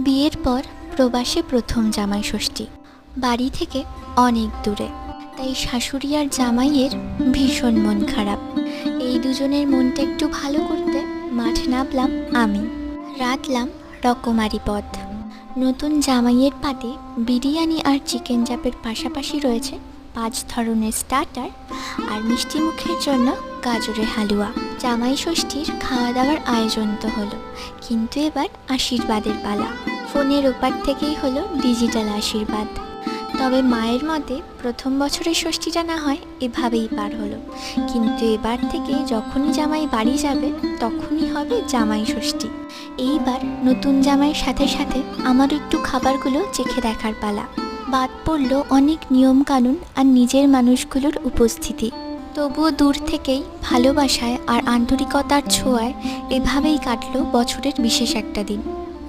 বিয়ের পর প্রবাসে প্রথম জামাই ষষ্ঠী, বাড়ি থেকে অনেক দূরে, তাই শাশুড়ি আর জামাইয়ের ভীষণ মন খারাপ। এই দুজনের মনটা একটু ভালো করতে মাঠ নামলাম আমি, রাঁধলাম রকমারি পদ। নতুন জামাইয়ের পাতে বিরিয়ানি আর চিকেন চাপের পাশাপাশি রয়েছে 5 ধরনের স্টার্টার আর মিষ্টি মুখের জন্য গাজরের হালুয়া। জামাই ষষ্ঠীর খাওয়া দাওয়ার আয়োজন তো হলো, কিন্তু এবার আশীর্বাদের পালা। ফোনের ওপার থেকেই হলো ডিজিটাল আশীর্বাদ। তবে মায়ের মতে প্রথম বছরের ষষ্ঠীটা না হয় এভাবেই পার হলো, কিন্তু এবার থেকে যখনই জামাই বাড়ি যাবে তখনই হবে জামাই ষষ্ঠী। এইবার নতুন জামাইয়ের সাথে সাথে আমার একটু খাবারগুলো চেখে দেখার পালা। বাদ পড়লো অনেক নিয়ম কানুন আর নিজের মানুষগুলোর উপস্থিতি। তবুও দূর থেকেই ভালোবাসায় আর আন্তরিকতার ছোঁয়ায় এভাবেই কাটলো বছরের বিশেষ একটা দিন।